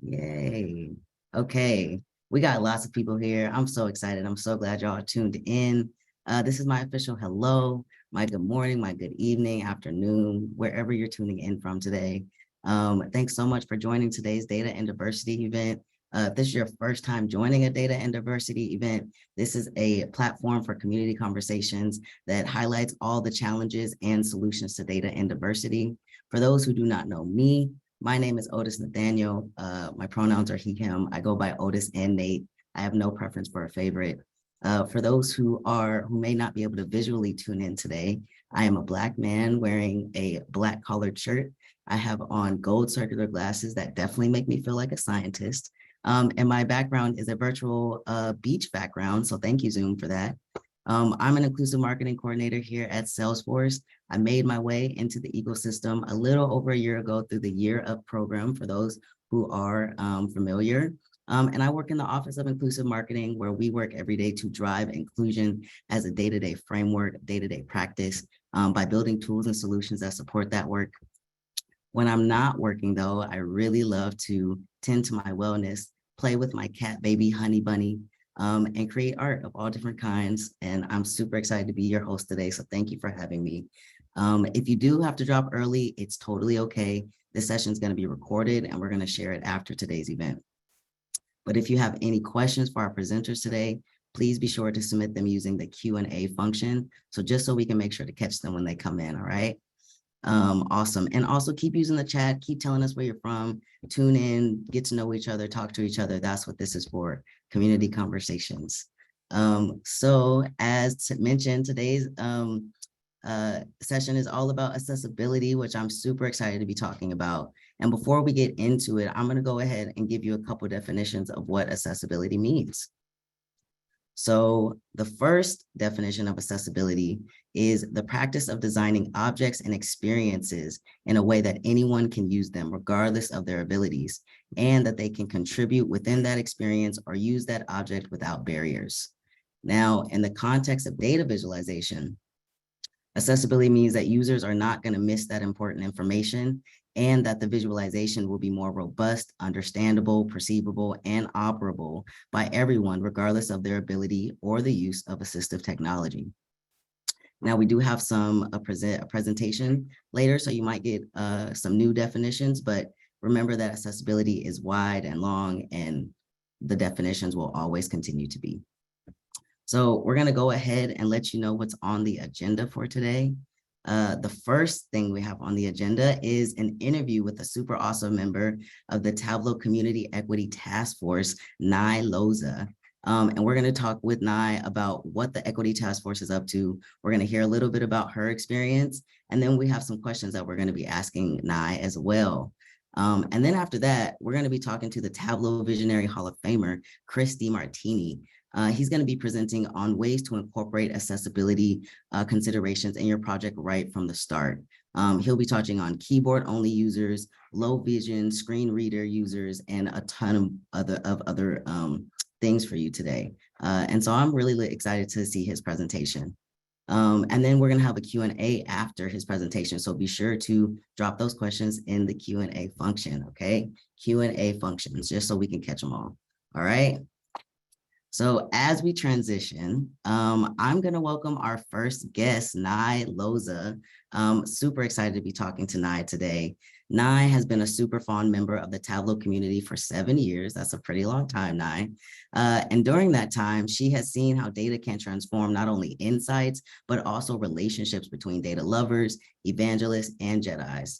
Yay. Okay. We got lots of people here. I'm so excited. I'm so glad y'all are tuned in. This is my official hello, my good morning, my good evening, afternoon, wherever you're tuning in from today. Thanks so much for joining today's Data and Diversity event. If this is your first time joining a Data and Diversity event, this is a platform for community conversations that highlights all the challenges and solutions to data and diversity. For those who do not know me, my name is Otis'Nathanael. My pronouns are he, him. I go by Otis and Nate. I have no preference for a favorite. For those who may not be able to visually tune in today, I am a Black man wearing a Black collared shirt. I have on gold circular glasses that definitely make me feel like a scientist. And my background is a virtual beach background. So thank you, Zoom, for that. I'm an inclusive marketing coordinator here at Salesforce. I made my way into the ecosystem a little over a year ago through the Year Up program for those who are familiar. And I work in the Office of Inclusive Marketing, where we work every day to drive inclusion as a day-to-day framework, day-to-day practice by building tools and solutions that support that work. When I'm not working, though, I really love to tend to my wellness, play with my cat baby, Honey Bunny, and create art of all different kinds. And I'm super excited to be your host today. So thank you for having me. If you do have to drop early, it's totally okay. This session is going to be recorded and we're going to share it after today's event. But if you have any questions for our presenters today, please be sure to submit them using the Q&A function. So just so we can make sure to catch them when they come in, all right? Awesome. And also keep using the chat, keep telling us where you're from, tune in, get to know each other, talk to each other. That's what this is for, community conversations. So as mentioned, today's session is all about accessibility, which I'm super excited to be talking about. And before we get into it, I'm going to go ahead and give you a couple definitions of what accessibility means. So the first definition of accessibility is the practice of designing objects and experiences in a way that anyone can use them regardless of their abilities, and that they can contribute within that experience or use that object without barriers. Now, in the context of data visualization, accessibility means that users are not going to miss that important information, and that the visualization will be more robust, understandable, perceivable, and operable by everyone, regardless of their ability or the use of assistive technology. Now, we do have a presentation later, so you might get some new definitions, but remember that accessibility is wide and long, and the definitions will always continue to be. So we're going to go ahead and let you know what's on the agenda for today. The first thing we have on the agenda is an interview with a super awesome member of the Tableau Community Equity Task Force, Louza. And we're going to talk with Nye about what the Equity Task Force is up to. We're going to hear a little bit about her experience, and then we have some questions that we're going to be asking Nye as well. And then after that, we're going to be talking to the Tableau Visionary Hall of Famer, Chris DeMartini. He's going to be presenting on ways to incorporate accessibility considerations in your project right from the start. He'll be touching on keyboard-only users, low vision, screen reader users, and a ton of other things for you today. And so I'm really excited to see his presentation. And then we're going to have a Q&A after his presentation. So be sure to drop those questions in the Q&A function, okay? Q&A functions, just so we can catch them all. All right. So as we transition, I'm going to welcome our first guest, Louza. Super excited to be talking to Nye today. Nye has been a super fond member of the Tableau community for 7 years. That's a pretty long time, Nye. And during that time, she has seen how data can transform not only insights, but also relationships between data lovers, evangelists, and Jedis.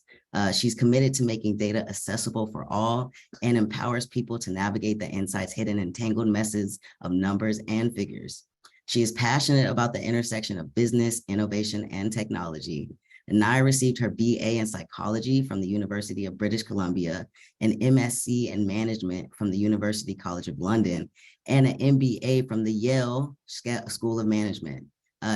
She's committed to making data accessible for all and empowers people to navigate the insights hidden in tangled messes of numbers and figures. She is passionate about the intersection of business, innovation, and technology. Nye received her BA in psychology from the University of British Columbia, an MSc in management from the University College of London, and an MBA from the Yale School of Management.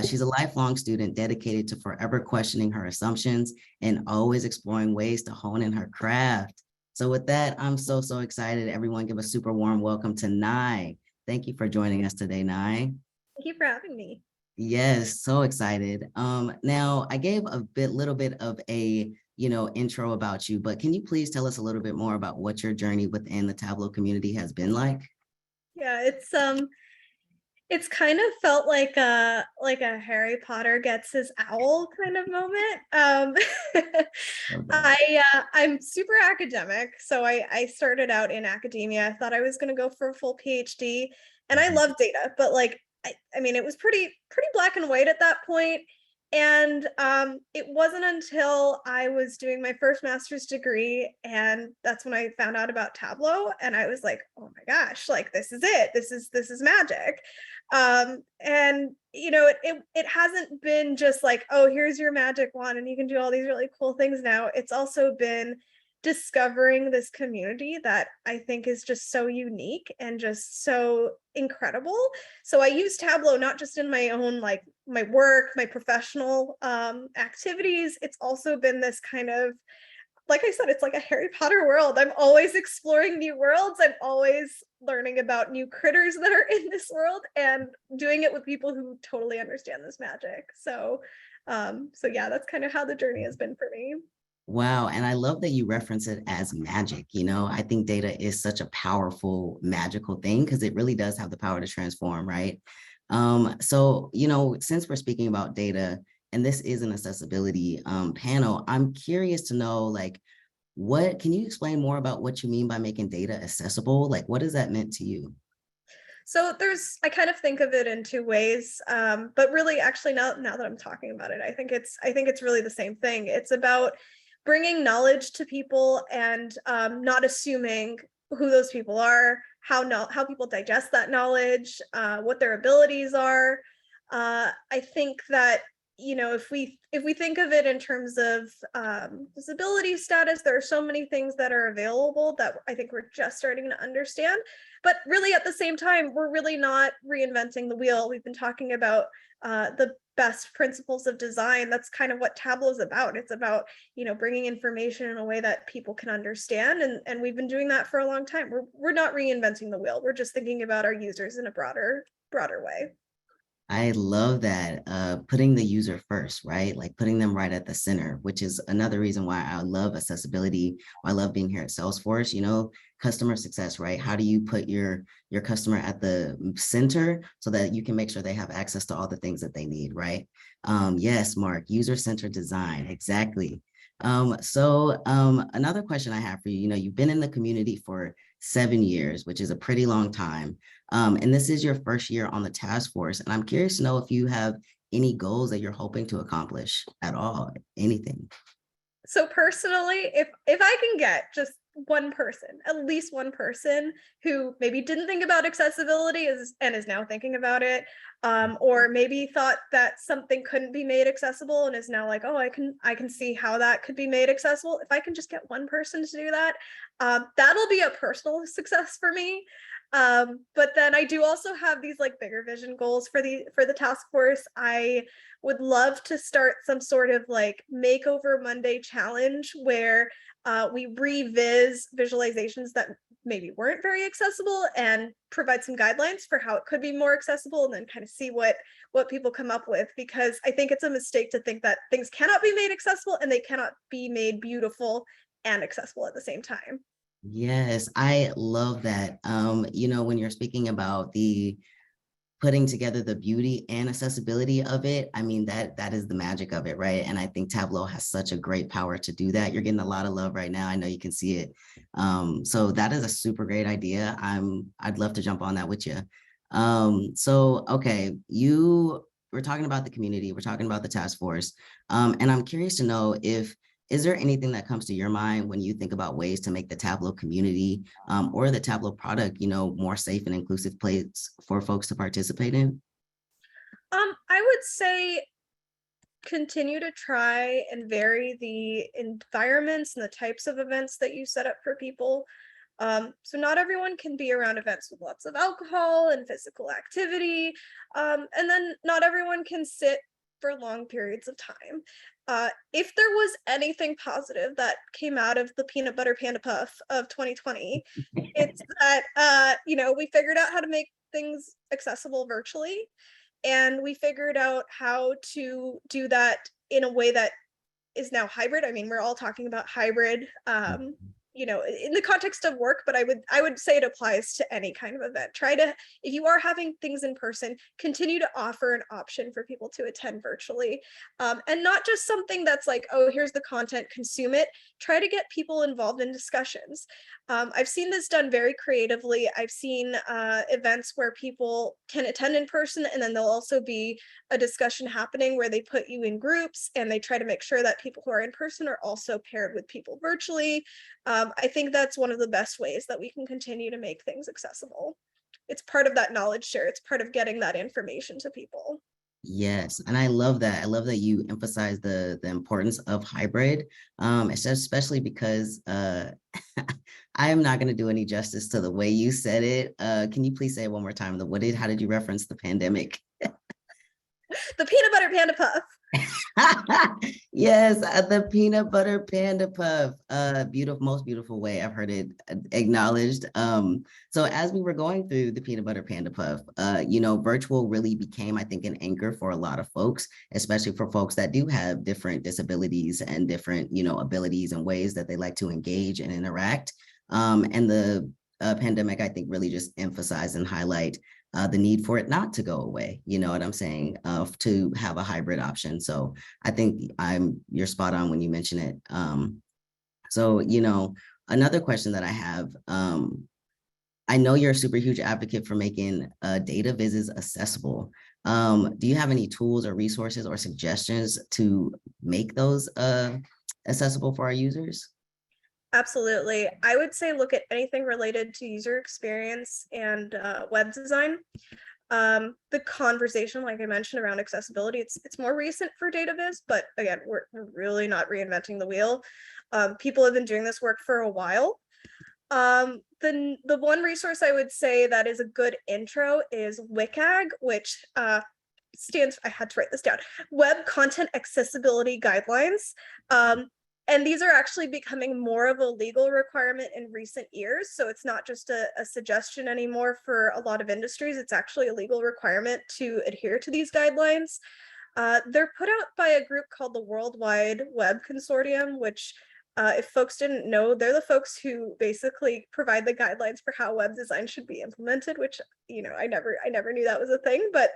She's a lifelong student dedicated to forever questioning her assumptions and always exploring ways to hone in her craft. So with that, I'm so excited. Everyone give a super warm welcome to Nye. Thank you for joining us today, Nye. Thank you for having me. Yes, so excited. Now I gave a little bit of a intro about you, but can you please tell us a little bit more about what your journey within the Tableau community has been like? Yeah, it's kind of felt like a Harry Potter gets his owl kind of moment. Love that. I'm super academic, so I started out in academia. I thought I was going to go for a full PhD, and I Mhm. love data, but like I mean, it was pretty black and white at that point. And it wasn't until I was doing my first master's degree, and that's when I found out about Tableau, and I was like, oh my gosh, like this is it. This is magic. And it hasn't been just like, oh, here's your magic wand and you can do all these really cool things now. It's also been discovering this community that I think is just so unique and just so incredible. So I use Tableau not just in my own, like my work, my professional activities. It's also been this kind of, like I said, it's like a Harry Potter world. I'm always exploring new worlds. I'm always learning about new critters that are in this world and doing it with people who totally understand this magic. So yeah, that's kind of how the journey has been for me. Wow. And I love that you reference it as magic. I think data is such a powerful, magical thing because it really does have the power to transform, right? So, since we're speaking about data, and this is an accessibility panel, I'm curious to know, like, what can you explain more about what you mean by making data accessible? Like, what does that meant to you? So I kind of think of it in two ways, but really, actually, now that I'm talking about it, I think it's really the same thing. It's about bringing knowledge to people and not assuming who those people are, how people digest that knowledge, what their abilities are. I think that if we think of it in terms of disability status, there are so many things that are available that I think we're just starting to understand. But really, at the same time, we're really not reinventing the wheel. We've been talking about the best principles of design. That's kind of what Tableau is about. It's about bringing information in a way that people can understand, and we've been doing that for a long time. We're not reinventing the wheel. We're just thinking about our users in a broader way. I love that, putting the user first, right? Like putting them right at the center, which is another reason why I love accessibility. Why I love being here at Salesforce, customer success, right? How do you put your customer at the center so that you can make sure they have access to all the things that they need, right? Yes, Mark, user-centered design, exactly. So another question I have for you, you've been in the community for 7 years, which is a pretty long time. And this is your first year on the task force. And I'm curious to know if you have any goals that you're hoping to accomplish at all, anything. So personally, if I can get just one person, at least one person who maybe didn't think about accessibility and is now thinking about it, or maybe thought that something couldn't be made accessible and is now like, oh, I can see how that could be made accessible. If I can just get one person to do that, that'll be a personal success for me. But then I do also have these like bigger vision goals for the task force. I would love to start some sort of like makeover Monday challenge where we revisit visualizations that maybe weren't very accessible and provide some guidelines for how it could be more accessible, and then kind of see what people come up with, because I think it's a mistake to think that things cannot be made accessible and they cannot be made beautiful and accessible at the same time. Yes, I love that. When you're speaking about the putting together the beauty and accessibility of it, I mean, that is the magic of it, right? And I think Tableau has such a great power to do that. You're getting a lot of love right now. I know you can see it. So that is a super great idea. I'd love to jump on that with you. So okay, we're talking about the community, we're talking about the task force. And I'm curious to know, is there anything that comes to your mind when you think about ways to make the Tableau community, or the Tableau product, more safe and inclusive place for folks to participate in? I would say continue to try and vary the environments and the types of events that you set up for people. So not everyone can be around events with lots of alcohol and physical activity. And then not everyone can sit for long periods of time. If there was anything positive that came out of the peanut butter panda puff of 2020, it's that we figured out how to make things accessible virtually, and we figured out how to do that in a way that is now hybrid. I mean, we're all talking about hybrid, in the context of work, but I would say it applies to any kind of event. Try to, if you are having things in person, continue to offer an option for people to attend virtually, and not just something that's like, oh, here's the content, consume it. Try to get people involved in discussions. I've seen this done very creatively. I've seen events where people can attend in person, and then there'll also be a discussion happening where they put you in groups and they try to make sure that people who are in person are also paired with people virtually. I think that's one of the best ways that we can continue to make things accessible. It's part of that knowledge share. It's part of getting that information to people. Yes, and I love that. I love that you emphasize the importance of hybrid, especially because I am not going to do any justice to the way you said it. Can you please say it one more time? How did you reference the pandemic? The peanut butter panda puff. Yes, the peanut butter panda puff. Most beautiful way I've heard it acknowledged. So as we were going through the peanut butter panda puff, virtual really became, I think, an anchor for a lot of folks, especially for folks that do have different disabilities and different, abilities and ways that they like to engage and interact. And the pandemic, I think, really just emphasize and highlight the need for it not to go away. You know what I'm saying? To have a hybrid option. So I think you're spot on when you mention it. So, another question that I have, I know you're a super huge advocate for making data viz accessible. Do you have any tools or resources or suggestions to make those accessible for our users? Absolutely. I would say look at anything related to user experience and web design. The conversation, like I mentioned, around accessibility, it's more recent for data viz, but again, we're really not reinventing the wheel. People have been doing this work for a while. The one resource I would say that is a good intro is WCAG, which stands, I had to write this down, Web Content Accessibility Guidelines. And these are actually becoming more of a legal requirement in recent years. So it's not just a suggestion anymore for a lot of industries. It's actually a legal requirement to adhere to these guidelines. They're put out by a group called the World Wide Web Consortium, which if folks didn't know, they're the folks who basically provide the guidelines for how web design should be implemented, which, I never knew that was a thing, but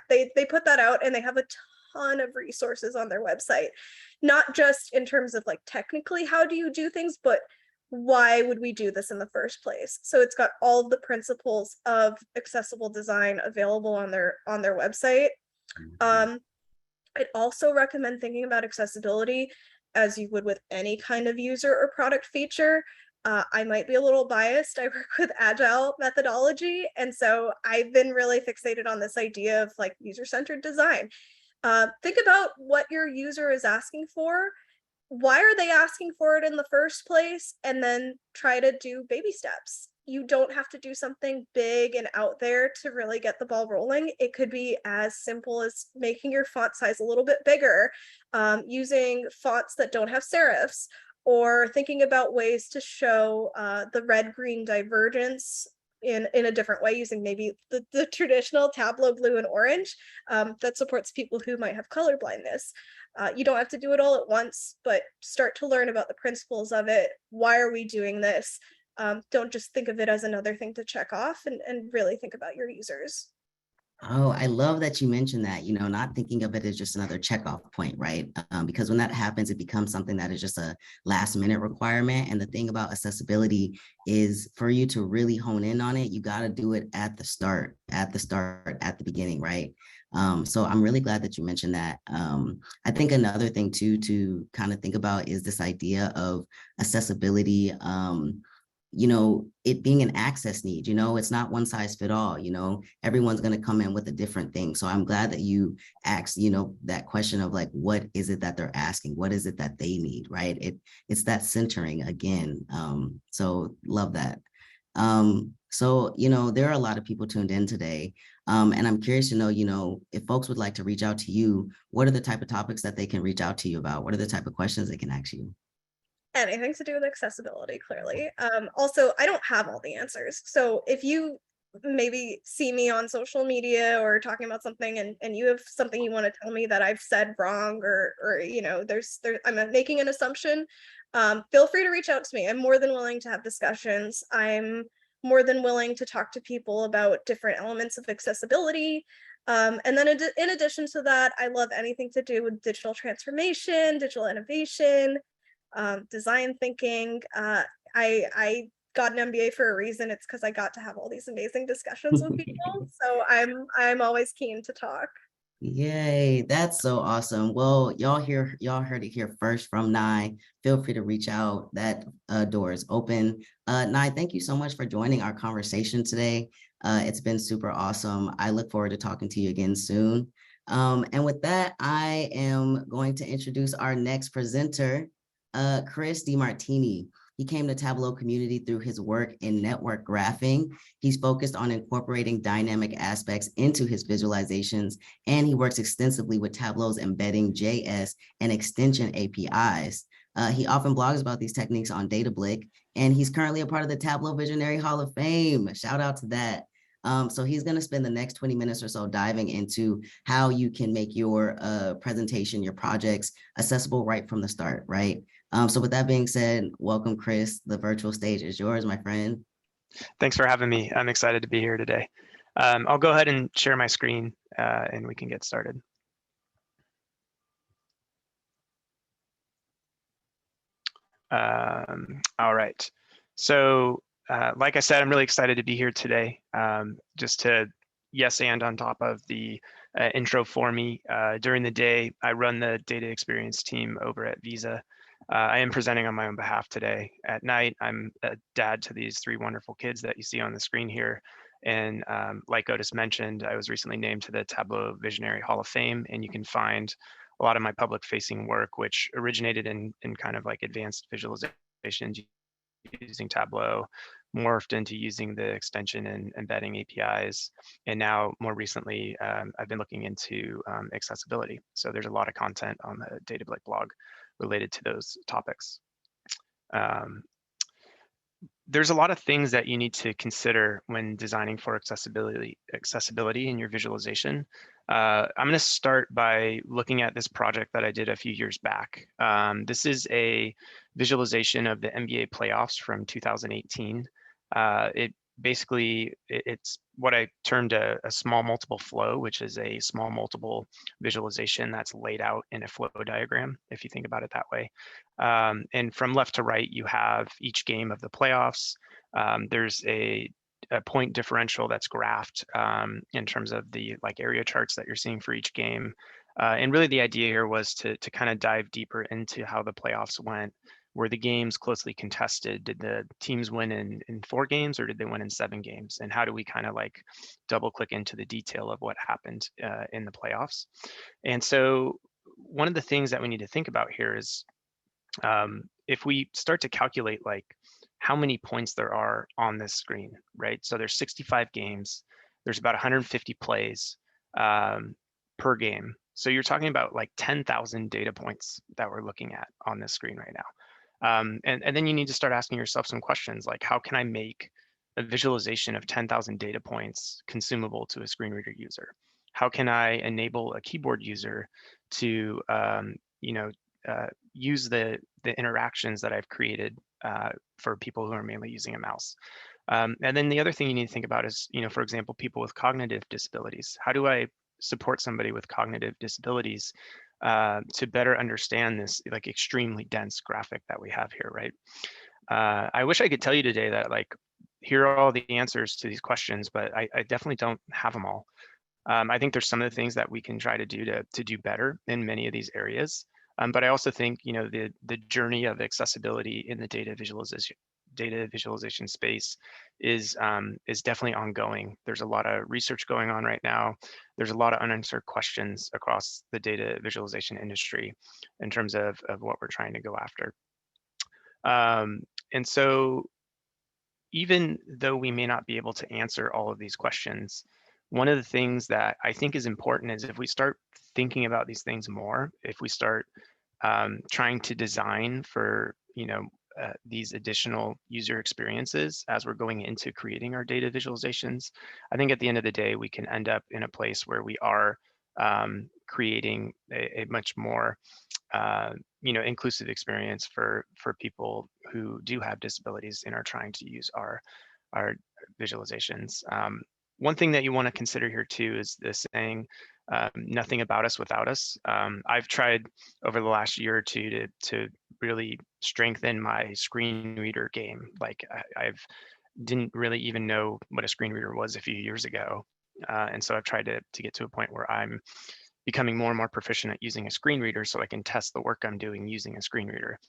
they put that out, and they have a ton of resources on their website, not just in terms of like technically how do you do things, but why would we do this in the first place? So it's got all of the principles of accessible design available on their website. I'd also recommend thinking about accessibility as you would with any kind of user or product feature. I might be a little biased. I work with agile methodology, and so I've been really fixated on this idea of like user-centered design. Think about what your user is asking for. Why are they asking for it in the first place? And then try to do baby steps. You don't have to do something big and out there to really get the ball rolling. It could be as simple as making your font size a little bit bigger, using fonts that don't have serifs, or thinking about ways to show the red-green divergence in a different way, using maybe the traditional Tableau blue and orange that supports people who might have color blindness. You don't have to do it all at once, but start to learn about the principles of it. Why are we doing this? Don't just think of it as another thing to check off, and really think about your users. Oh, I love that you mentioned that, not thinking of it as just another checkoff point, right? Because when that happens, it becomes something that is just a last minute requirement. And the thing about accessibility is for you to really hone in on it, you got to do it at the beginning, right? So I'm really glad that you mentioned that. I think another thing too, to kind of think about is this idea of accessibility, it being an access need, it's not one size fit all, everyone's going to come in with a different thing. So I'm glad that you asked, that question of like, what is it that they're asking? What is it that they need, right? It's that centering again. So love that. So, there are a lot of people tuned in today. And I'm curious to know, if folks would like to reach out to you, what are the type of topics that they can reach out to you about? What are the type of questions they can ask you? Anything to do with accessibility, clearly. Also, I don't have all the answers. So if you maybe see me on social media or talking about something, and you have something you want to tell me that I've said wrong, or I'm making an assumption, feel free to reach out to me. I'm more than willing to have discussions. I'm more than willing to talk to people about different elements of accessibility. And then in addition to that, I love anything to do with digital transformation, digital innovation, design thinking. I got an MBA for a reason. It's because I got to have all these amazing discussions with people. So I'm always keen to talk. Yay, that's so awesome. Well, y'all heard it here first from Nye. Feel free to reach out. That door is open. Nye, thank you so much for joining our conversation today. It's been super awesome. I look forward to talking to you again soon. And with that, I am going to introduce our next presenter, Chris DeMartini. He came to Tableau community through his work in network graphing. He's focused on incorporating dynamic aspects into his visualizations, and he works extensively with Tableau's embedding JS and extension APIs. He often blogs about these techniques on Datablick, and he's currently a part of the Tableau Visionary Hall of Fame. Shout out to that. So he's going to spend the next 20 minutes or so diving into how you can make your presentation, your projects accessible right from the start, right? So with that being said, welcome, Chris. The virtual stage is yours, my friend. Thanks for having me. I'm excited to be here today. I'll go ahead and share my screen and we can get started. All right. So like I said, I'm really excited to be here today. Just to yes and on top of the intro for me. During the day, I run the data experience team over at Visa. I am presenting on my own behalf today. At night, I'm a dad to these 3 wonderful kids that you see on the screen here. And like Otis mentioned, I was recently named to the Tableau Visionary Hall of Fame, and you can find a lot of my public facing work, which originated in kind of like advanced visualizations using Tableau, morphed into using the extension and embedding APIs. And now more recently, I've been looking into accessibility. So there's a lot of content on the Datablick blog related to those topics. There's a lot of things that you need to consider when designing for accessibility in your visualization. I'm going to start by looking at this project that I did a few years back. This is a visualization of the NBA playoffs from 2018. It's what I termed a small multiple flow, which is a small multiple visualization that's laid out in a flow diagram, if you think about it that way. And from left to right, you have each game of the playoffs. There's a point differential that's graphed in terms of the area charts that you're seeing for each game. And really the idea here was to kind of dive deeper into how the playoffs went. Were the games closely contested? Did the teams win in 4 games, or did they win in 7 games? And how do we kind of double click into the detail of what happened in the playoffs? And so one of the things that we need to think about here is if we start to calculate how many points there are on this screen, right? So there's 65 games, there's about 150 plays per game. So you're talking about 10,000 data points that we're looking at on this screen right now. And then you need to start asking yourself some questions like, how can I make a visualization of 10,000 data points consumable to a screen reader user? How can I enable a keyboard user to use the interactions that I've created for people who are mainly using a mouse? And then the other thing you need to think about is, for example, people with cognitive disabilities. How do I support somebody with cognitive disabilities to better understand this extremely dense graphic that we have here, right? I wish I could tell you today that here are all the answers to these questions, but I definitely don't have them all. I think there's some of the things that we can try to do to do better in many of these areas. But I also think the journey of accessibility in the data visualization space is definitely ongoing. There's a lot of research going on right now. There's a lot of unanswered questions across the data visualization industry in terms of what we're trying to go after. And so even though we may not be able to answer all of these questions, one of the things that I think is important is if we start thinking about these things more, if we start trying to design for these additional user experiences as we're going into creating our data visualizations, I think at the end of the day, we can end up in a place where we are creating a much more inclusive experience for people who do have disabilities and are trying to use our visualizations. One thing that you want to consider here too is the saying, nothing about us without us. I've tried over the last year or two to really strengthen my screen reader game. Like I've didn't really even know what a screen reader was a few years ago. And so I've tried to get to a point where I'm becoming more and more proficient at using a screen reader so I can test the work I'm doing using a screen reader.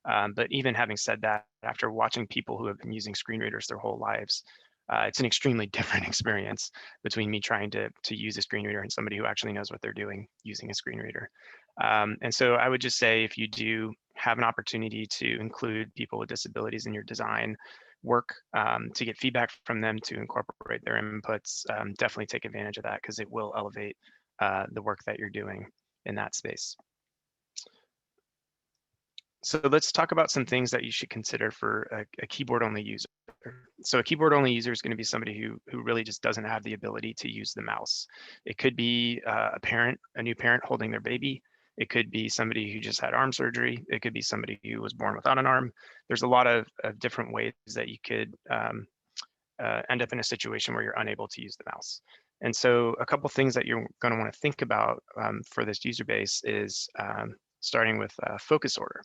But even having said that, after watching people who have been using screen readers their whole lives, it's an extremely different experience between me trying to use a screen reader and somebody who actually knows what they're doing using a screen reader. And so I would just say, if you do have an opportunity to include people with disabilities in your design work, to get feedback from them, to incorporate their inputs, definitely take advantage of that, because it will elevate the work that you're doing in that space. So let's talk about some things that you should consider for a keyboard-only user. So a keyboard-only user is going to be somebody who really just doesn't have the ability to use the mouse. It could be a new parent holding their baby. It could be somebody who just had arm surgery. It could be somebody who was born without an arm. There's a lot of different ways that you could end up in a situation where you're unable to use the mouse. And so a couple things that you're going to want to think about for this user base is starting with focus order.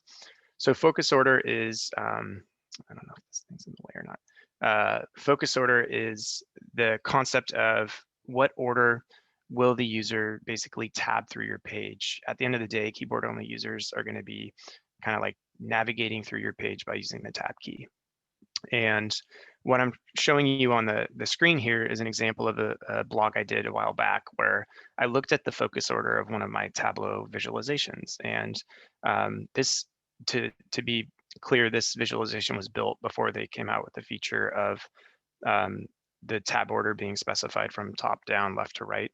So focus order is, I don't know if this thing's in the way or not. Focus order is the concept of what order will the user basically tab through your page. At the end of the day, keyboard-only users are going to be kind of like navigating through your page by using the tab key. And what I'm showing you on the screen here is an example of a blog I did a while back, where I looked at the focus order of one of my Tableau visualizations. And this, to be clear, this visualization was built before they came out with the feature of the tab order being specified from top down, left to right.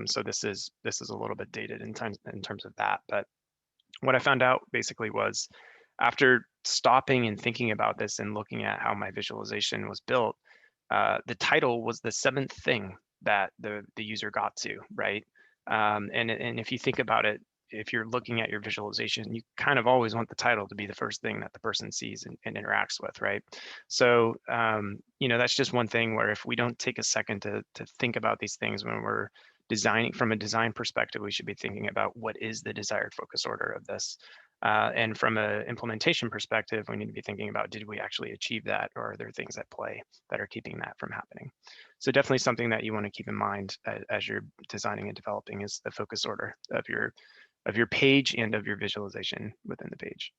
So this is a little bit dated in terms of that. But what I found out basically was, after stopping and thinking about this and looking at how my visualization was built, the title was the 7th thing that the user got to, right? And if you think about it, if you're looking at your visualization, you kind of always want the title to be the first thing that the person sees and interacts with, right? So, that's just one thing where if we don't take a second to think about these things when we're designing from a design perspective, we should be thinking about what is the desired focus order of this. And from an implementation perspective, we need to be thinking about, did we actually achieve that, or are there things at play that are keeping that from happening? So definitely something that you want to keep in mind as you're designing and developing is the focus order of your page and of your visualization within the page.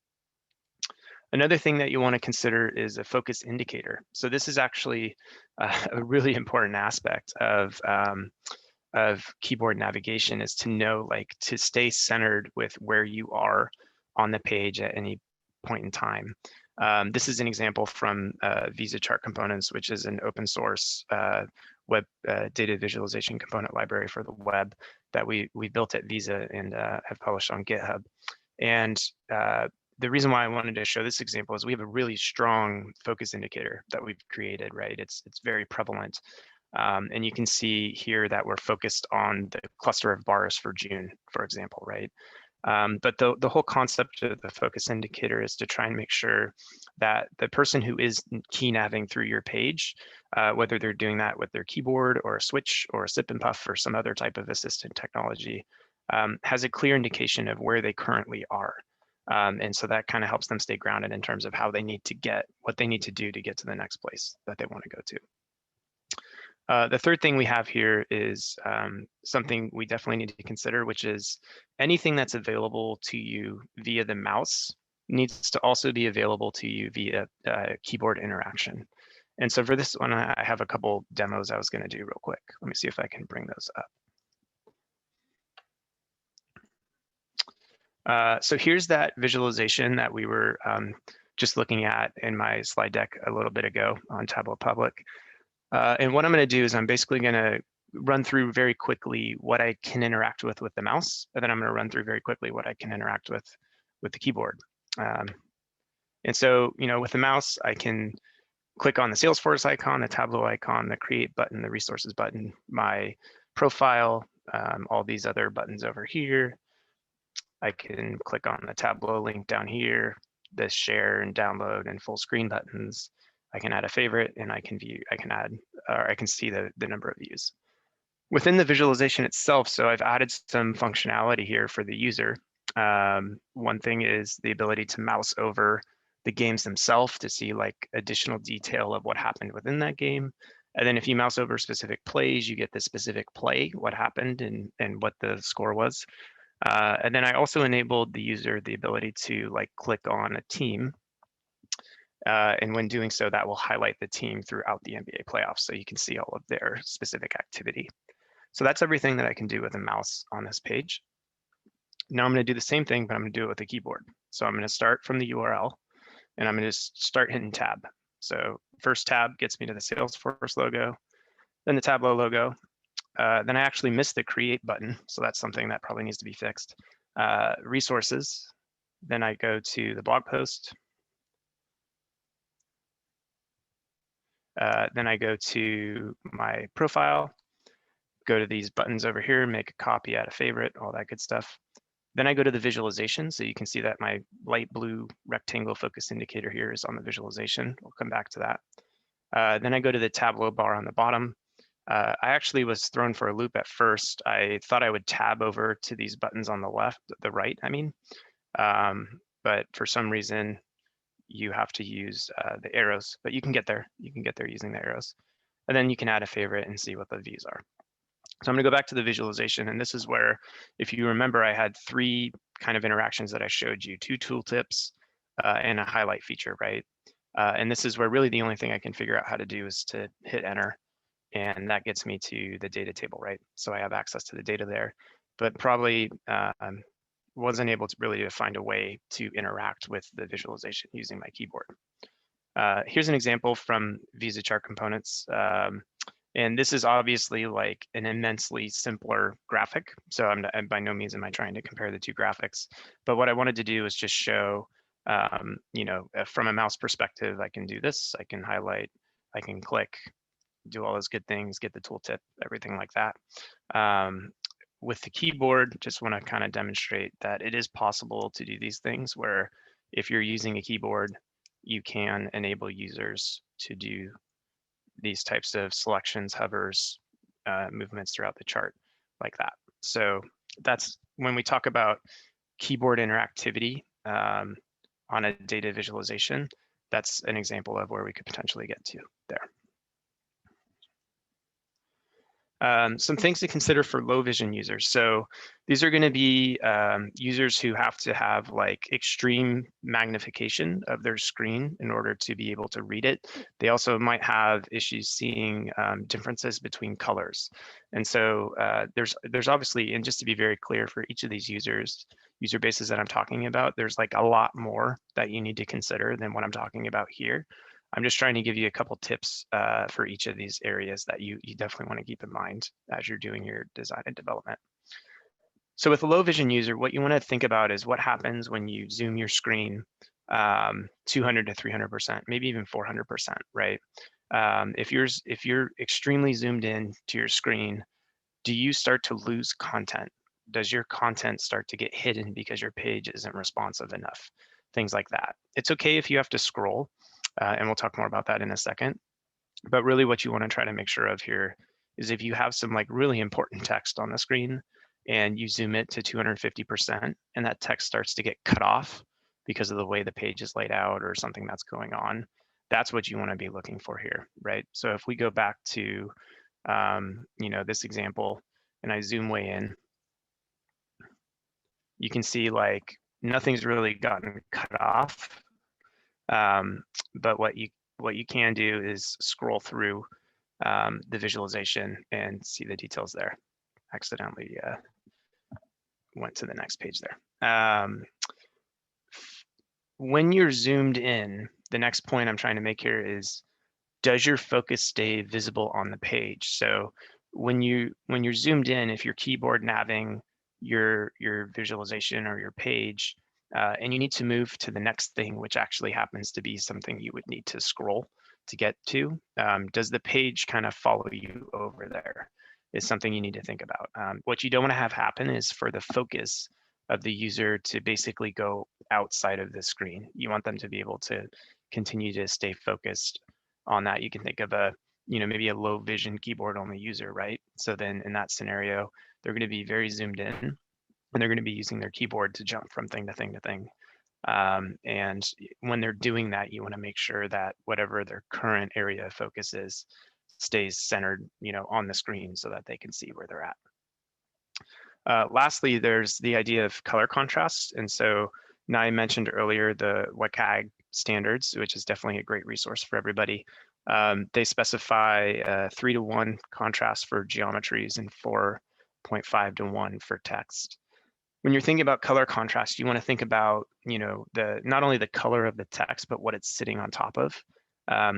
Another thing that you want to consider is a focus indicator. So this is actually a really important aspect of keyboard navigation, is to know, like, to stay centered with where you are on the page at any point in time. This is an example from Visa Chart Components, which is an open source web data visualization component library for the web that we built at Visa and have published on GitHub. And the reason why I wanted to show this example is we have a really strong focus indicator that we've created, right? It's very prevalent. And you can see here that we're focused on the cluster of bars for June, for example, right? But the whole concept of the focus indicator is to try and make sure that the person who is key navving through your page, whether they're doing that with their keyboard or a switch or a sip and puff or some other type of assistant technology, has a clear indication of where they currently are. And so that kind of helps them stay grounded in terms of how they need to get, what they need to do to get to the next place that they want to go to. The third thing we have here is something we definitely need to consider, which is anything that's available to you via the mouse needs to also be available to you via keyboard interaction. And so for this one, I have a couple demos I was going to do real quick. Let me see if I can bring those up. So here's that visualization that we were just looking at in my slide deck a little bit ago on Tableau Public. And what I'm going to do is I'm basically going to run through very quickly what I can interact with the mouse, and then I'm going to run through very quickly what I can interact with the keyboard. And so, with the mouse, I can click on the Salesforce icon, the Tableau icon, the create button, the resources button, my profile, all these other buttons over here. I can click on the Tableau link down here, the share and download and full screen buttons. I can add a favorite, and I can see the number of views. Within the visualization itself, so I've added some functionality here for the user. One thing is the ability to mouse over the games themselves to see like additional detail of what happened within that game. And then if you mouse over specific plays, you get the specific play, what happened and what the score was. And then I also enabled the user the ability to like click on a team. And when doing so, that will highlight the team throughout the NBA playoffs. So you can see all of their specific activity. So that's everything that I can do with a mouse on this page. Now I'm going to do the same thing, but I'm going to do it with a keyboard. So I'm going to start from the URL, and I'm going to start hitting tab. So first tab gets me to the Salesforce logo, then the Tableau logo. Then I actually missed the create button. So that's something that probably needs to be fixed. Resources. Then I go to the blog post. Then I go to my profile, go to these buttons over here, make a copy, add a favorite, all that good stuff. Then I go to the visualization. So you can see that my light blue rectangle focus indicator here is on the visualization. We'll come back to that. Then I go to the Tableau bar on the bottom. I actually was thrown for a loop at first. I thought I would tab over to these buttons on the right, I mean. But for some reason, you have to use the arrows, but you can get there. You can get there using the arrows. And then you can add a favorite and see what the views are. So I'm going to go back to the visualization, and this is where, if you remember, I had 3 kind of interactions that I showed you, 2 tooltips and a highlight feature, right? And this is where really the only thing I can figure out how to do is to hit enter, and that gets me to the data table, right? So I have access to the data there, but probably wasn't able to really find a way to interact with the visualization using my keyboard. Here's an example from Visa Chart Components. And this is obviously like an immensely simpler graphic. So I'm by no means am I trying to compare the 2 graphics, but what I wanted to do is just show, from a mouse perspective, I can do this, I can highlight, I can click, do all those good things, get the tooltip, everything like that. With the keyboard, just want to kind of demonstrate that it is possible to do these things where if you're using a keyboard, you can enable users to do these types of selections, hovers, movements throughout the chart like that. So that's when we talk about keyboard interactivity on a data visualization, that's an example of where we could potentially get to there. Some things to consider for low vision users. So these are going to be users who have to have like extreme magnification of their screen in order to be able to read it. They also might have issues seeing differences between colors. And so there's obviously, and just to be very clear for each of these user bases that I'm talking about, there's like a lot more that you need to consider than what I'm talking about here. I'm just trying to give you a couple tips for each of these areas that you definitely want to keep in mind as you're doing your design and development. So with a low vision user, what you want to think about is what happens when you zoom your screen 200 to 300%, maybe even 400%, right? If you're extremely zoomed in to your screen, do you start to lose content? Does your content start to get hidden because your page isn't responsive enough? Things like that. It's okay if you have to scroll. And we'll talk more about that in a second. But really what you want to try to make sure of here is if you have some like really important text on the screen and you zoom it to 250% and that text starts to get cut off because of the way the page is laid out or something that's going on, that's what you want to be looking for here, right? So if we go back to, this example and I zoom way in, you can see like nothing's really gotten cut off. But what you can do is scroll through the visualization and see the details there. Accidentally went to the next page there. When you're zoomed in, the next point I'm trying to make here is, does your focus stay visible on the page? So when you're zoomed in, if you're keyboard navving your visualization or your page, and you need to move to the next thing, which actually happens to be something you would need to scroll to get to. Does the page kind of follow you over there? Is something you need to think about. What you don't want to have happen is for the focus of the user to basically go outside of the screen. You want them to be able to continue to stay focused on that. You can think of a, maybe a low vision keyboard only user, right? So then in that scenario, they're going to be very zoomed in, and they're going to be using their keyboard to jump from thing to thing to thing. And when they're doing that, you want to make sure that whatever their current area of focus is stays centered, on the screen so that they can see where they're at. Lastly, there's the idea of color contrast. And so now I mentioned earlier the WCAG standards, which is definitely a great resource for everybody. They specify 3:1 contrast for geometries and 4.5:1 for text. When you're thinking about color contrast, you want to think about, not only the color of the text, but what it's sitting on top of.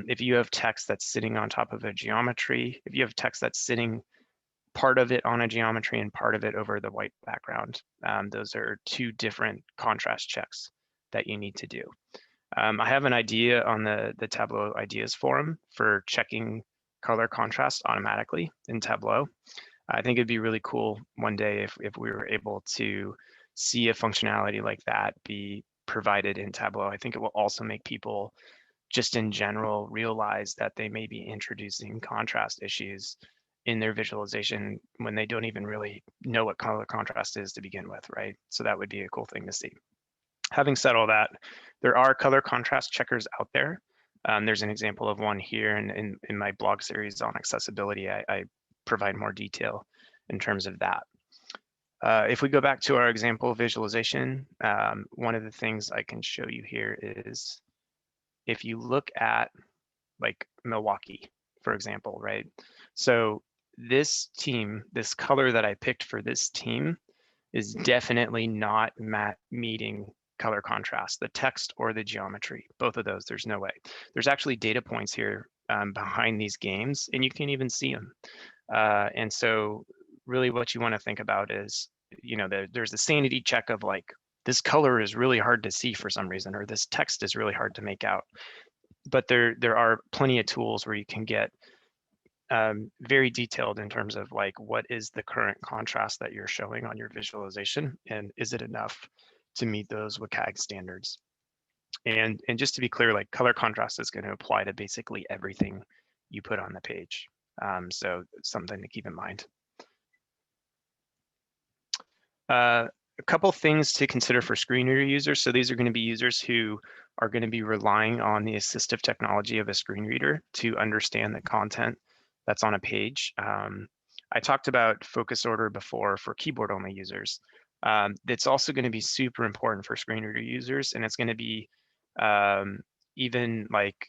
If you have text that's sitting on top of a geometry, if you have text that's sitting part of it on a geometry and part of it over the white background, those are two different contrast checks that you need to do. I have an idea on the Tableau Ideas forum for checking color contrast automatically in Tableau. I think it'd be really cool one day if we were able to see a functionality like that be provided in Tableau. I think it will also make people just in general realize that they may be introducing contrast issues in their visualization when they don't even really know what color contrast is to begin with, right? So that would be a cool thing to see. Having said all that, there are color contrast checkers out there. There's an example of one here in my blog series on accessibility. I provide more detail in terms of that. If we go back to our example visualization, one of the things I can show you here is if you look at like Milwaukee, for example, right? So this team, this color that I picked for this team is definitely not meeting color contrast, the text or the geometry, both of those, there's no way. There's actually data points here behind these games, and you can even see them. And so really what you want to think about is, there's a sanity check of like, this color is really hard to see for some reason, or this text is really hard to make out. But there are plenty of tools where you can get very detailed in terms of like, what is the current contrast that you're showing on your visualization, and is it enough to meet those WCAG standards? And just to be clear, like color contrast is going to apply to basically everything you put on the page. So something to keep in mind. A couple things to consider for screen reader users. So these are going to be users who are going to be relying on the assistive technology of a screen reader to understand the content that's on a page. I talked about focus order before for keyboard only users. It's also going to be super important for screen reader users, and it's going to be even like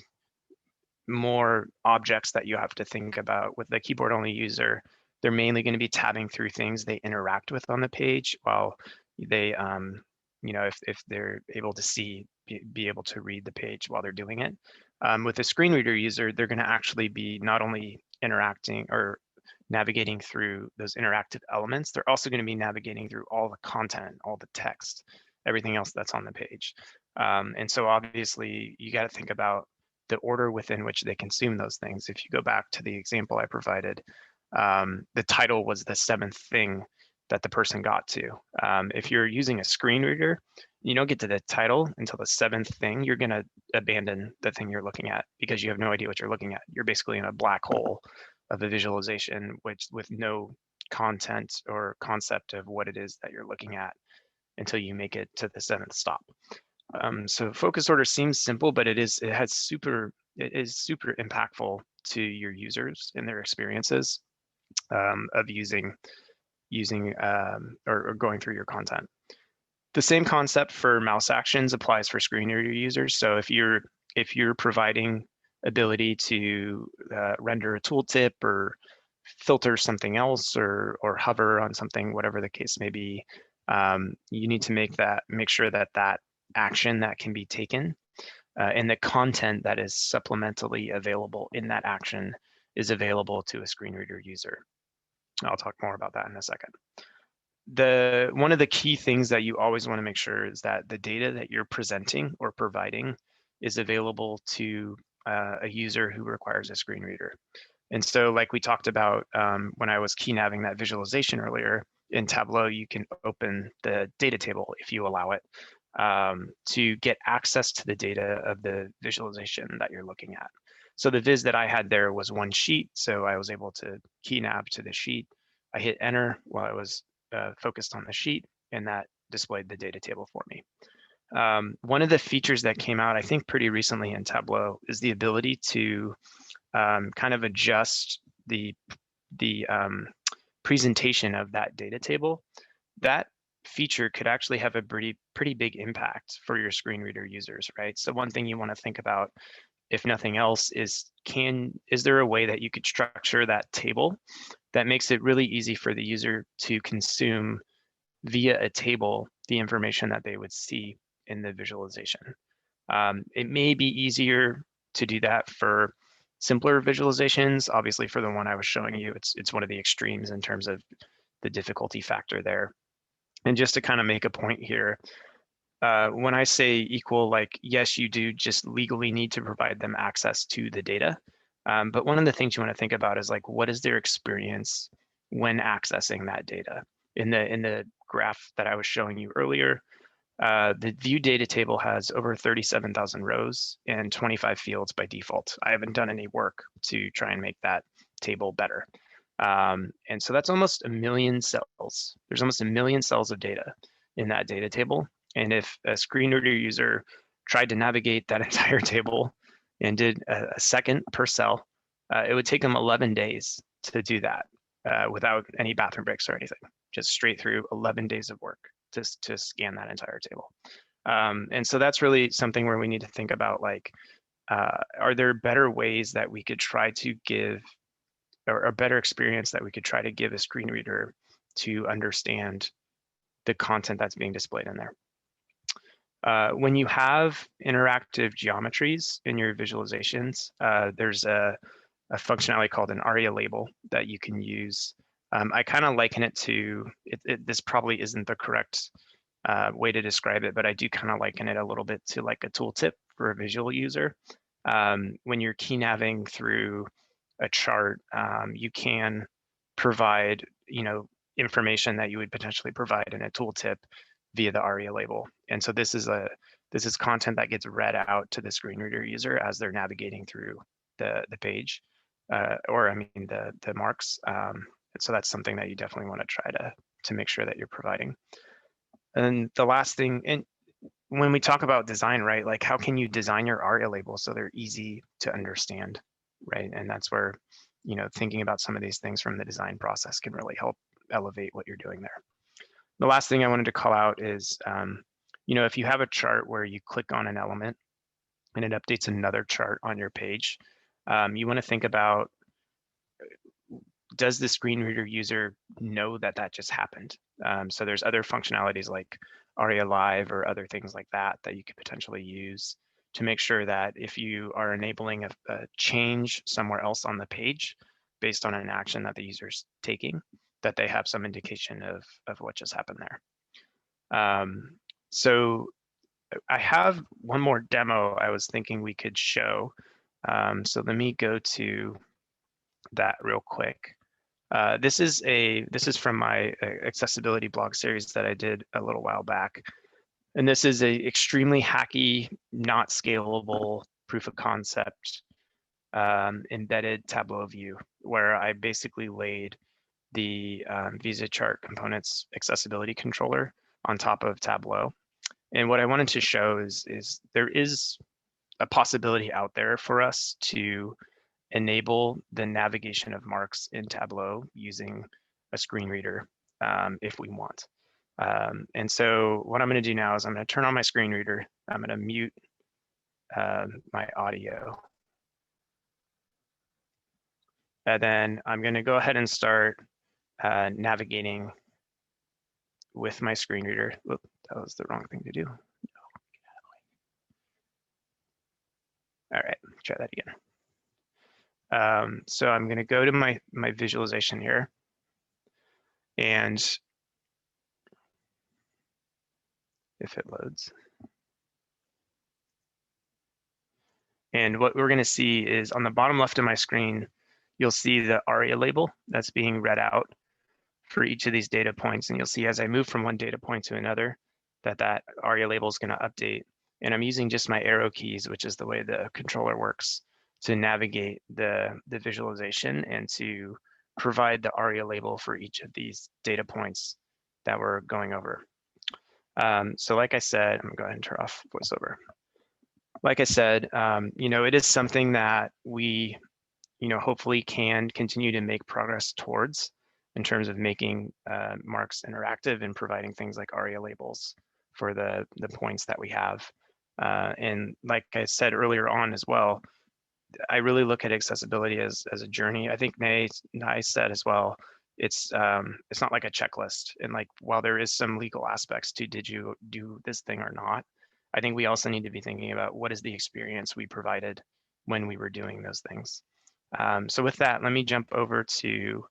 more objects that you have to think about. With the keyboard only user, they're mainly going to be tabbing through things they interact with on the page, while they, if they're able to see, be able to read the page while they're doing it. With a screen reader user, they're going to actually be not only interacting or navigating through those interactive elements, they're also going to be navigating through all the content, all the text, everything else that's on the page. And so obviously you got to think about the order within which they consume those things. If you go back to the example I provided, the title was the 7th thing that the person got to. If you're using a screen reader, you don't get to the title until the 7th thing, you're going to abandon the thing you're looking at because you have no idea what you're looking at. You're basically in a black hole of a visualization, which with no content or concept of what it is that you're looking at until you make it to the 7th stop. So focus order seems simple, but it is super impactful to your users and their experiences of using or going through your content. The same concept for mouse actions applies for screen reader users. So if you're providing ability to render a tooltip or filter something else or hover on something, whatever the case may be, you need to make sure that action that can be taken and the content that is supplementally available in that action is available to a screen reader user. I'll talk more about that in a second. one of the key things that you always want to make sure is that the data that you're presenting or providing is available to a user who requires a screen reader. And so like we talked about when I was key nabbing that visualization earlier, in Tableau, you can open the data table if you allow it to get access to the data of the visualization that you're looking at. So the viz that I had there was one sheet, so I was able to key nab to the sheet. I hit enter while I was focused on the sheet, and that displayed the data table for me. One of the features that came out, I think pretty recently in Tableau, is the ability to kind of adjust the presentation of that data table. That feature could actually have a pretty big impact for your screen reader users, right? So one thing you want to think about, if nothing else, is there a way that you could structure that table that makes it really easy for the user to consume via a table the information that they would see in the visualization? It may be easier to do that for simpler visualizations. Obviously, for the one I was showing you, it's one of the extremes in terms of the difficulty factor there. And just to kind of make a point here, when I say equal, like, yes, you do just legally need to provide them access to the data. But one of the things you want to think about is like, what is their experience when accessing that data? In the graph that I was showing you earlier, the view data table has over 37,000 rows and 25 fields by default. I haven't done any work to try and make that table better. And so that's almost 1 million cells. There's almost 1 million cells of data in that data table. And if a screen reader user tried to navigate that entire table and did a second per cell, it would take them 11 days to do that without any bathroom breaks or anything, just straight through 11 days of work to scan that entire table. And so that's really something where we need to think about, like, are there better ways that we could try to give, or a better experience that we could try to give a screen reader to understand the content that's being displayed in there? When you have interactive geometries in your visualizations, there's a functionality called an ARIA label that you can use. I kind of liken it to, this probably isn't the correct way to describe it, but I do kind of liken it a little bit to like a tooltip for a visual user. When you're key nabbing through a chart, you can provide, information that you would potentially provide in a tooltip via the ARIA label. And so this is content that gets read out to the screen reader user as they're navigating through the page, or I mean the marks. So that's something that you definitely want to try to make sure that you're providing. And the last thing, and when we talk about design, right, like how can you design your ARIA labels so they're easy to understand, right? And that's where, thinking about some of these things from the design process can really help elevate what you're doing there. The last thing I wanted to call out is, if you have a chart where you click on an element and it updates another chart on your page, you want to think about, does the screen reader user know that that just happened? So there's other functionalities like ARIA Live or other things like that that you could potentially use to make sure that if you are enabling a change somewhere else on the page based on an action that the user's taking, that they have some indication of what just happened there. So I have one more demo I was thinking we could show. So let me go to that real quick. This is from my accessibility blog series that I did a little while back. And this is a extremely hacky, not scalable proof of concept embedded Tableau view, where I basically laid the Visa Chart Components accessibility controller on top of Tableau. And what I wanted to show is there is a possibility out there for us to enable the navigation of marks in Tableau using a screen reader if we want. And so what I'm going to do now is I'm going to turn on my screen reader. I'm going to mute my audio. And then I'm going to go ahead and start navigating with my screen reader. Oop, that was the wrong thing to do. All right, try that again. So I'm going to go to my visualization here. And if it loads. And what we're going to see is on the bottom left of my screen, you'll see the ARIA label that's being read out for each of these data points. And you'll see as I move from one data point to another, that ARIA label is going to update. And I'm using just my arrow keys, which is the way the controller works, to navigate the visualization and to provide the ARIA label for each of these data points that we're going over. So like I said, I'm gonna go ahead and turn off voiceover. Like I said, it is something that we, hopefully can continue to make progress towards in terms of making marks interactive and providing things like ARIA labels for the points that we have. And like I said earlier on as well, I really look at accessibility as a journey. I think Nay said as well, it's not like a checklist. And like, while there is some legal aspects to did you do this thing or not, I think we also need to be thinking about what is the experience we provided when we were doing those things. So with that, let me jump over to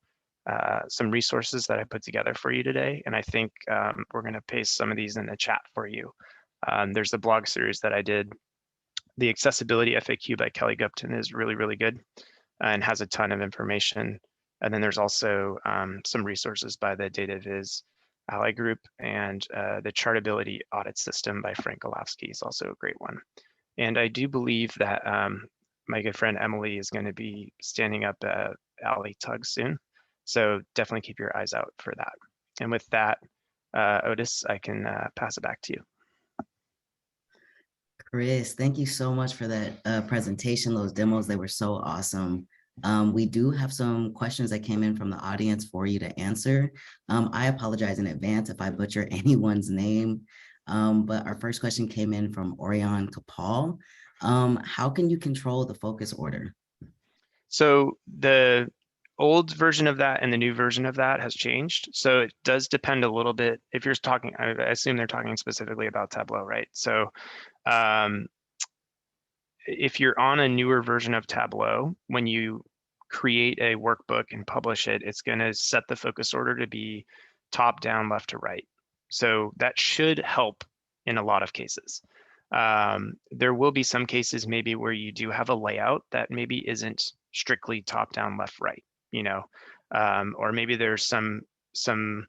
some resources that I put together for you today. And I think we're going to paste some of these in the chat for you. There's the blog series that I did. The Accessibility FAQ by Kelly Gupton is really, really good and has a ton of information. And then there's also some resources by the DataViz Ally Group, and the Chartability Audit System by Frank Golofsky is also a great one. And I do believe that my good friend Emily is going to be standing up Ally Tug soon. So definitely keep your eyes out for that. And with that, Otis, I can pass it back to you. Chris, thank you so much for that presentation, those demos, they were so awesome. We do have some questions that came in from the audience for you to answer. I apologize in advance if I butcher anyone's name, but our first question came in from Orion Kapal. How can you control the focus order? So the old version of that and the new version of that has changed. So it does depend a little bit. If you're talking, I assume they're talking specifically about Tableau, right? So if you're on a newer version of Tableau, when you create a workbook and publish it, it's going to set the focus order to be top down, left to right. So that should help in a lot of cases. There will be some cases maybe where you do have a layout that maybe isn't strictly top down, left, right, or maybe there's some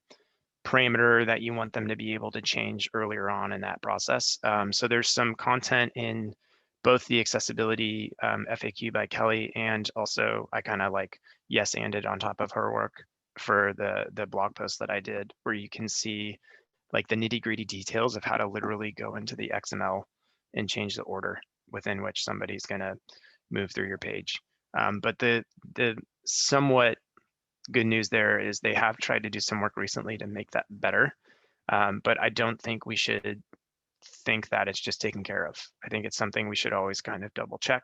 parameter that you want them to be able to change earlier on in that process. So there's some content in both the accessibility FAQ by Kelly, and also I kind of like yes-anded on top of her work for the blog post that I did, where you can see like the nitty-gritty details of how to literally go into the XML and change the order within which somebody's going to move through your page. But the somewhat good news there is they have tried to do some work recently to make that better. But I don't think we should think that it's just taken care of. I think it's something we should always kind of double check.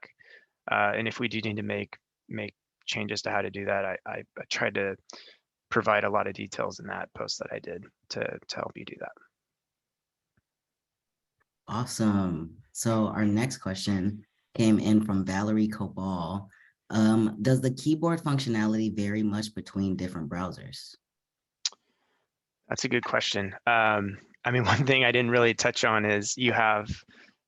And if we do need to make changes to how to do that, I tried to provide a lot of details in that post that I did to help you do that. Awesome. So our next question came in from Valerie Cobal. Does the keyboard functionality vary much between different browsers? That's a good question. I mean, one thing I didn't really touch on is you have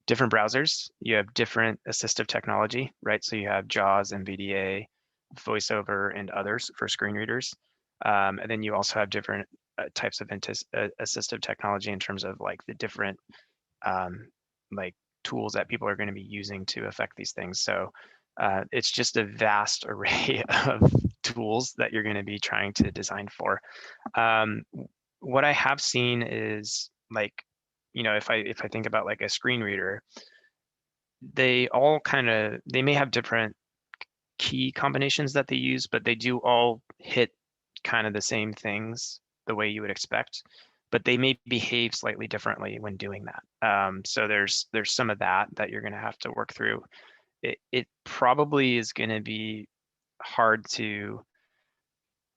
different browsers, you have different assistive technology, right? So you have JAWS, NVDA, VoiceOver, and others for screen readers. And then you also have different types of assistive technology in terms of like the different like tools that people are going to be using to affect these things. So it's just a vast array of tools that you're going to be trying to design for. What I have seen is like, if I think about like a screen reader, they all they may have different key combinations that they use, but they do all hit kind of the same things the way you would expect, but they may behave slightly differently when doing that. So there's some of that you're going to have to work through. It probably is going to be hard to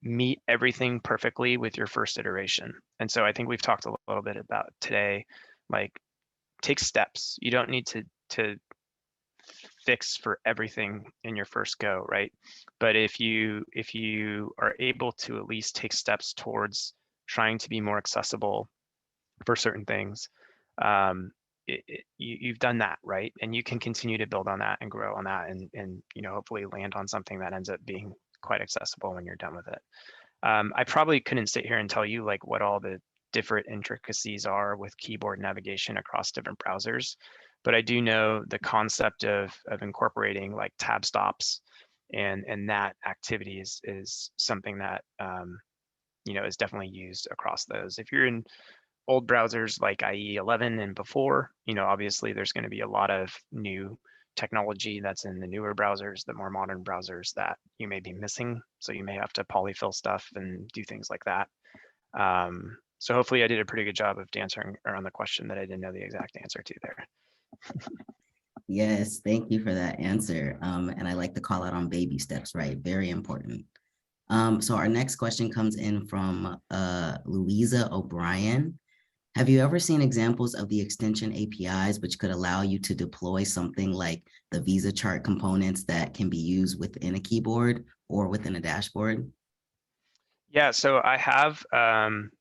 meet everything perfectly with your first iteration. And so I think we've talked a little bit about today, like take steps. You don't need to fix for everything in your first go, right? But if you are able to at least take steps towards trying to be more accessible for certain things, you've done that, right? And you can continue to build on that and grow on that, and hopefully land on something that ends up being quite accessible when you're done with it. I probably couldn't sit here and tell you like what all the different intricacies are with keyboard navigation across different browsers, but I do know the concept of incorporating like tab stops and that activity is something that is definitely used across those. If you're in old browsers like IE 11 and before, obviously there's going to be a lot of new technology that's in the newer browsers, the more modern browsers that you may be missing. So you may have to polyfill stuff and do things like that. So hopefully I did a pretty good job of answering around the question that I didn't know the exact answer to there. Yes, thank you for that answer. And I like to call out on baby steps, right? Very important. So our next question comes in from Louza O'Brien. Have you ever seen examples of the extension APIs which could allow you to deploy something like the Visa chart components that can be used within a keyboard or within a dashboard? Yeah, so I have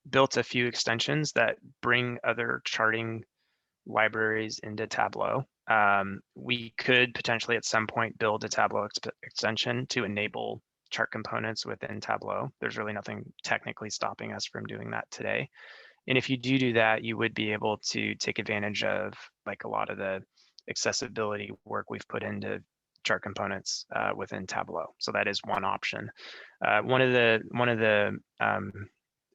built a few extensions that bring other charting libraries into Tableau. We could potentially at some point build a Tableau extension to enable chart components within Tableau. There's really nothing technically stopping us from doing that today. And if you do that, you would be able to take advantage of like a lot of the accessibility work we've put into chart components within Tableau. So that is one option. One of the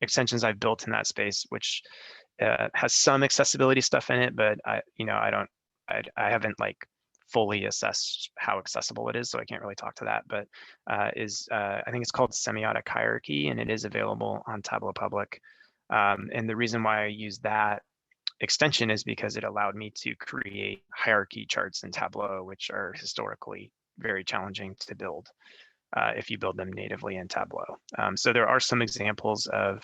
extensions I've built in that space, which has some accessibility stuff in it, but I haven't like fully assessed how accessible it is, so I can't really talk to that. But I think it's called semiotic hierarchy, and it is available on Tableau Public. And the reason why I use that extension is because it allowed me to create hierarchy charts in Tableau, which are historically very challenging to build if you build them natively in Tableau. So there are some examples of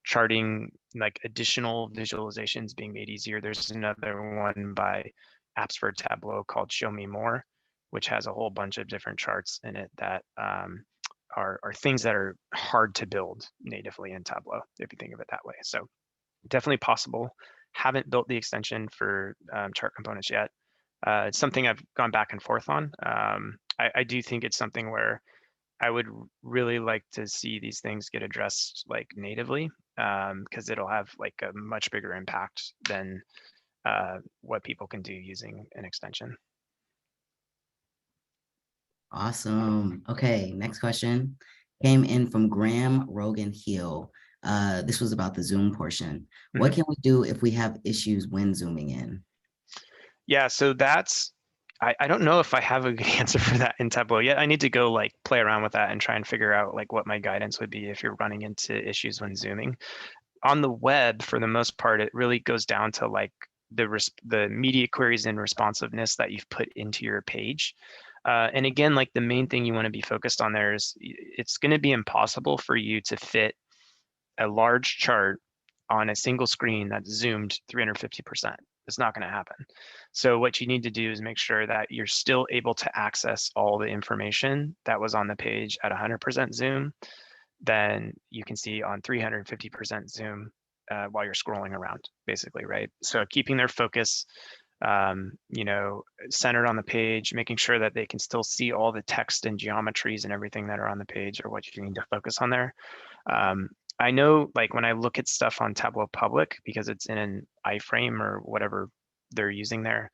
charting like additional visualizations being made easier. There's another one by Apps for Tableau called Show Me More, which has a whole bunch of different charts in it that are things that are hard to build natively in Tableau, if you think of it that way. So definitely possible. Haven't built the extension for chart components yet. It's something I've gone back and forth on. I do think it's something where I would really like to see these things get addressed like natively, because it'll have like a much bigger impact than what people can do using an extension. Awesome. Okay, next question came in from Graham Rogan Hill. This was about the Zoom portion. What can we do if we have issues when zooming in? Yeah, so I don't know if I have a good answer for that in Tableau yet. I need to go like play around with that and try and figure out like what my guidance would be if you're running into issues when zooming. On the web, for the most part, it really goes down to like the media queries and responsiveness that you've put into your page. And again, like the main thing you want to be focused on there is it's going to be impossible for you to fit a large chart on a single screen that's zoomed 350%. It's not going to happen. So what you need to do is make sure that you're still able to access all the information that was on the page at 100% zoom. Then you can see on 350% zoom while you're scrolling around, basically, right? So keeping their focus, centered on the page, making sure that they can still see all the text and geometries and everything that are on the page or what you need to focus on there. I know like when I look at stuff on Tableau Public, because it's in an iframe or whatever they're using there,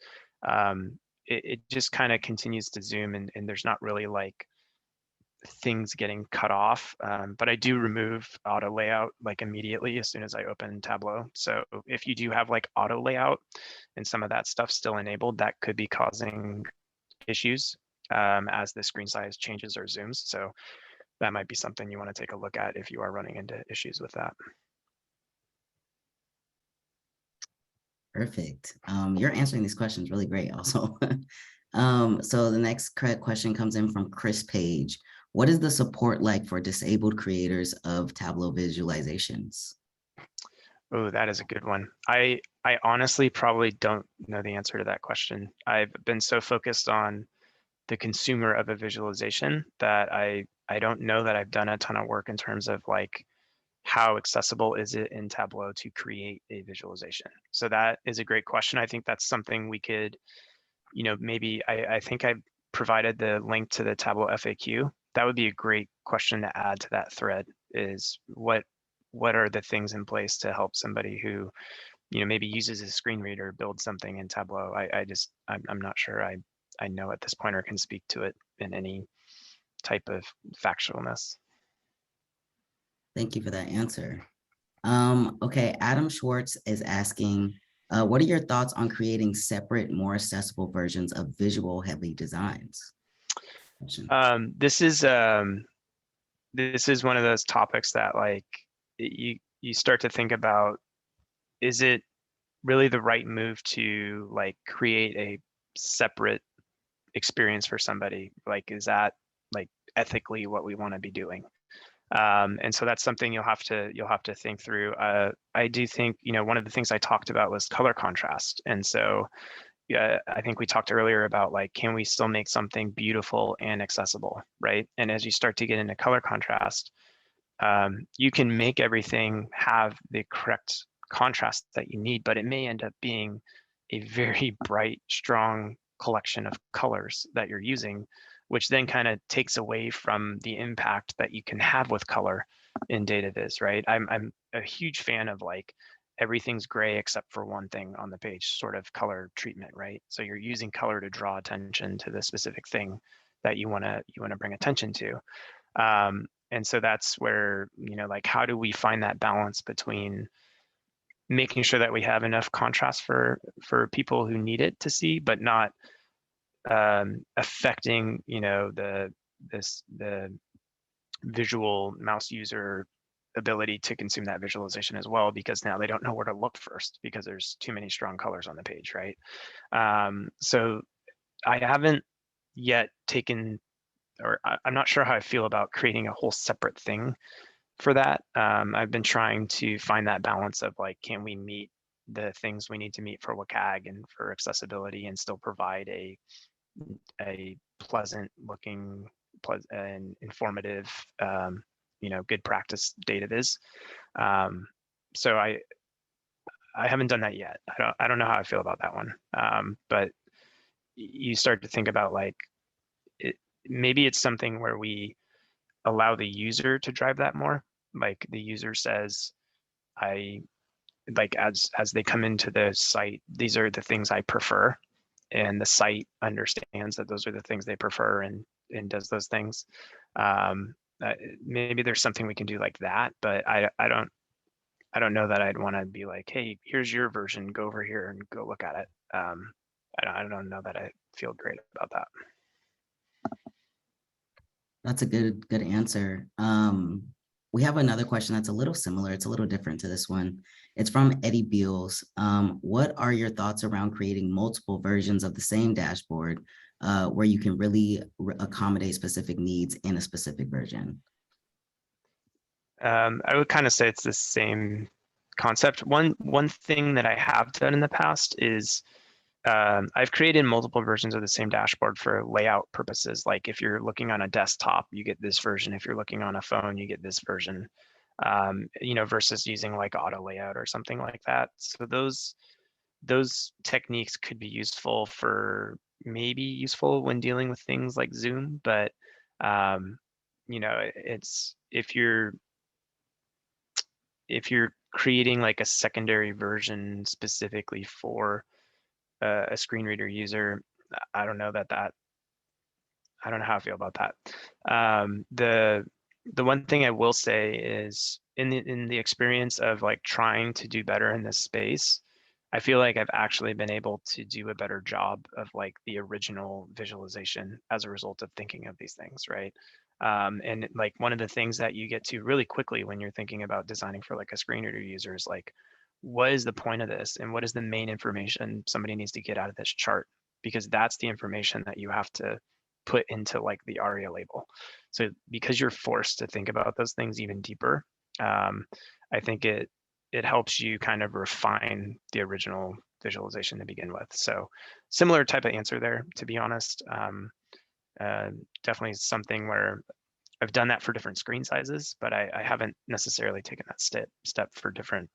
it just kind of continues to zoom and there's not really like things getting cut off. But I do remove auto layout like immediately as soon as I open Tableau. So if you do have like auto layout and some of that stuff still enabled, that could be causing issues as the screen size changes or zooms. So that might be something you want to take a look at if you are running into issues with that. Perfect. You're answering these questions really great also. So the next question comes in from Chris Page. What is the support like for disabled creators of Tableau visualizations? Oh, that is a good one. I honestly probably don't know the answer to that question. I've been so focused on the consumer of a visualization that I don't know that I've done a ton of work in terms of like how accessible is it in Tableau to create a visualization? So that is a great question. I think that's something we could, maybe I think I provided the link to the Tableau FAQ. That would be a great question to add to that thread, is what are the things in place to help somebody who, maybe uses a screen reader build something in Tableau. I'm not sure I know at this point or can speak to it in any type of factualness. Thank you for that answer. Okay, Adam Schwartz is asking, what are your thoughts on creating separate, more accessible versions of visual heavy designs? This is one of those topics that like you start to think about, is it really the right move to like create a separate experience for somebody? Like, is that like ethically what we want to be doing? And so that's something you'll have to think through. I do think, one of the things I talked about was color contrast. And so yeah, I think we talked earlier about like, can we still make something beautiful and accessible, right? And as you start to get into color contrast, you can make everything have the correct contrast that you need, but it may end up being a very bright, strong collection of colors that you're using, which then kind of takes away from the impact that you can have with color in data viz, right? I'm a huge fan of like everything's gray except for one thing on the page sort of color treatment, right? So you're using color to draw attention to the specific thing that you want to bring attention to. And so that's where, like, how do we find that balance between making sure that we have enough contrast for people who need it to see, but not affecting, the visual mouse user ability to consume that visualization as well, because now they don't know where to look first because there's too many strong colors on the page, right? So I haven't yet taken, or I'm not sure how I feel about creating a whole separate thing for that. I've been trying to find that balance of like, can we meet the things we need to meet for WCAG and for accessibility and still provide a pleasant looking and informative, good practice data viz. So I haven't done that yet. I don't know how I feel about that one. But you start to think about like, maybe it's something where we allow the user to drive that more. Like the user says, as they come into the site, these are the things I prefer. And the site understands that those are the things they prefer and does those things. Maybe there's something we can do like that, but I don't know that I'd want to be like, hey, here's your version, go over here and go look at it. I don't know that I feel great about that. That's a good answer. We have another question that's a little similar. It's a little different to this one. It's from Eddie Beals. What are your thoughts around creating multiple versions of the same dashboard where you can really accommodate specific needs in a specific version? I would kind of say it's the same concept. One thing that I have done in the past is I've created multiple versions of the same dashboard for layout purposes. Like if you're looking on a desktop, you get this version. If you're looking on a phone, you get this version, versus using like auto layout or something like that. So those techniques could be useful when dealing with things like Zoom, but it's if you're creating like a secondary version specifically for a screen reader user, I don't know I don't know how I feel about that. The one thing I will say is in the experience of like trying to do better in this space, I feel like I've actually been able to do a better job of like the original visualization as a result of thinking of these things, right? And like one of the things that you get to really quickly when you're thinking about designing for like a screen reader user is like, what is the point of this? And what is the main information somebody needs to get out of this chart? Because that's the information that you have to put into like the ARIA label. So because you're forced to think about those things even deeper, I think it helps you kind of refine the original visualization to begin with. So similar type of answer there, to be honest. Definitely something where I've done that for different screen sizes, but I haven't necessarily taken that step for different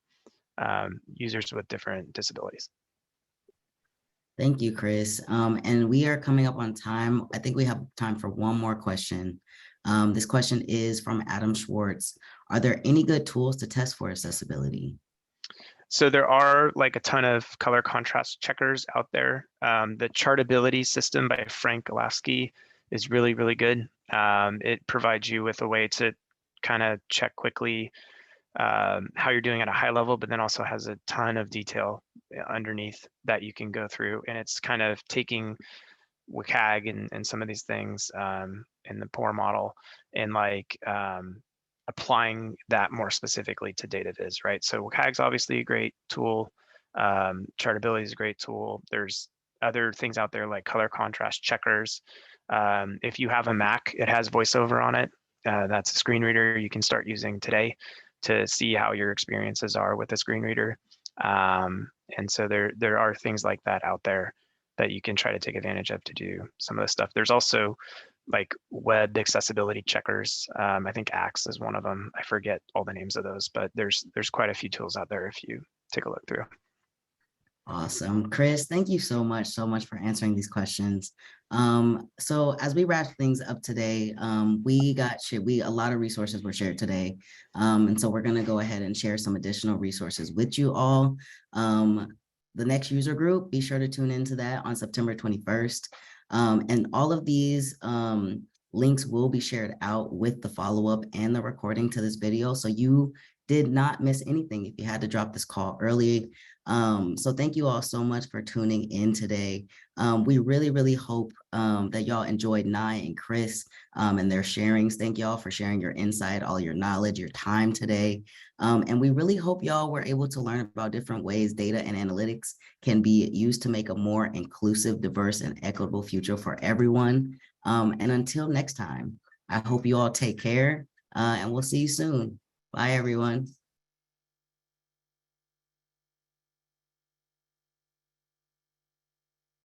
users with different disabilities. Thank you, Chris. And we are coming up on time. I think we have time for one more question. This question is from Adam Schwartz. Are there any good tools to test for accessibility? So there are like a ton of color contrast checkers out there. The Chartability system by Frank Glasky is really, really good. It provides you with a way to kind of check quickly how you're doing at a high level, but then also has a ton of detail underneath that you can go through. And it's kind of taking WCAG and some of these things in the poor model and like applying that more specifically to data viz, right? So WCAG's obviously a great tool. Chartability is a great tool. There's other things out there like color contrast checkers. If you have a Mac, it has VoiceOver on it. That's a screen reader you can start using today to see how your experiences are with a screen reader. And so there are things like that out there that you can try to take advantage of to do some of this stuff. There's also like web accessibility checkers. I think Axe is one of them. I forget all the names of those, but there's quite a few tools out there if you take a look through. Awesome. Chris, thank you so much for answering these questions. So as we wrap things up today, a lot of resources were shared today. And so we're going to go ahead and share some additional resources with you all. The next user group, be sure to tune into that on September 21st. And all of these links will be shared out with the follow-up and the recording to this video. So you did not miss anything if you had to drop this call early. So thank you all so much for tuning in today. We really, really hope that y'all enjoyed Nye and Chris and their sharings. Thank y'all for sharing your insight, all your knowledge, your time today. And we really hope y'all were able to learn about different ways data and analytics can be used to make a more inclusive, diverse, and equitable future for everyone. And until next time, I hope you all take care and we'll see you soon. Bye, everyone.